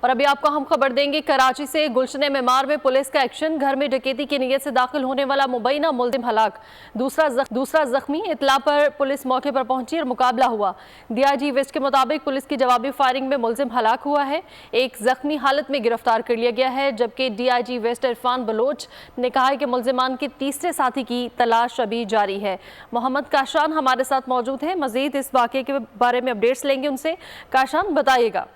और अभी आपको हम खबर देंगे कराची से। गुलशन मेमार में पुलिस का एक्शन। घर में डकैती की नीयत से दाखिल होने वाला मुबैना मुलजिम हलाक, दूसरा जख्मी। इतला पर पुलिस मौके पर पहुंची और मुकाबला हुआ। डीआईजी वेस्ट के मुताबिक पुलिस की जवाबी फायरिंग में मुलजिम हलाक हुआ है। एक जख्मी हालत में गिरफ्तार कर लिया गया है, जबकि डीआईजी वेस्ट इरफान बलोच ने कहा है कि मुलजिमान के तीसरे साथी की तलाश अभी जारी है। मोहम्मद काशान हमारे साथ मौजूद हैं, मजीद इस वाक़े के बारे में अपडेट्स लेंगे उनसे। काशान, बताइएगा।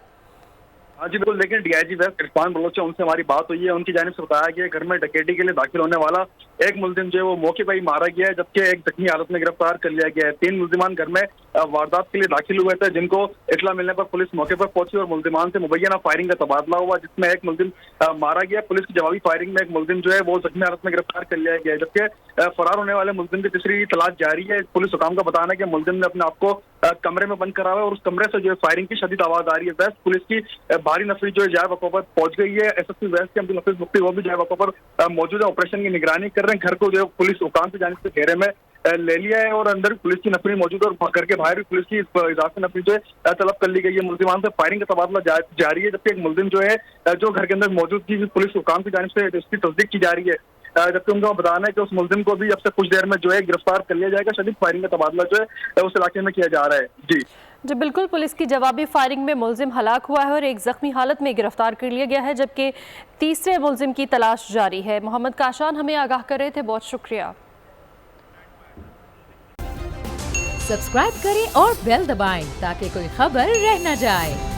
हाँ जी बिल्कुल, लेकिन डीआईजी वेस्ट इरफान बलोच उनसे हमारी बात हुई है। उनकी जानिब से बताया गया घर में डकैती के लिए दाखिल होने वाला एक मुलजिम जो है वो मौके पर ही मारा गया है, जबकि एक जख्मी हालत में गिरफ्तार कर लिया गया है। 3 मुलजिमान घर में वारदात के लिए दाखिल हुए थे, जिनको इतला मिलने पर पुलिस मौके पर पहुंची और मुलजिमान से मुबैना फायरिंग का तबादला हुआ, जिसमें एक मुलजिम मारा गया। पुलिस की जवाबी फायरिंग में एक मुलजिम जो है वो जख्मी हालत में गिरफ्तार कर लिया गया है, जबकि फरार होने वाले मुलजिम की तीसरी तलाश जारी है। पुलिस हुकाम का बताना है कि मुलजिम ने अपने आप को कमरे में बंद करा हुआ है और उस कमरे से जो है फायरिंग की शदीद आवाज आ रही है। वेस्ट पुलिस की भारी नफरी जो है जाए वक़ा पर पहुंच गई है। एसएसपी वेस्ट के अब्दुल हफीज मुफ्ती वो भी जाए वक़ा पर मौजूद है, ऑपरेशन की निगरानी कर रहे हैं। घर को जो है पुलिस हुकाम की जानिब से घेरे में ले लिया है और अंदर पुलिस की नफरी मौजूद है और घर के बाहर भी पुलिस की इजाजत नफरी जो है तलब कर ली गई है। मुलजिमान से फायरिंग का तबादला जारी है, जबकि एक मुलजिम जो है जो घर के अंदर मौजूद की पुलिस हुकाम की जानिब से इसकी तस्दीक की जा रही है, जबकि उनका बताना है कि उस मुलजिम को भी अब से कुछ देर में जो है गिरफ्तार कर लिया जाएगा। शदीद फायरिंग का तबादला जो है उस इलाके में किया जा रहा है। जी बिल्कुल, पुलिस की जवाबी फायरिंग में मुलजिम हलाक हुआ है और एक जख्मी हालत में गिरफ्तार कर लिया गया है, जबकि तीसरे मुलजिम की तलाश जारी है। मोहम्मद काशान हमें आगाह कर रहे थे, बहुत शुक्रिया। सब्सक्राइब करें और बेल दबाएं ताकि कोई खबर रह न जाए।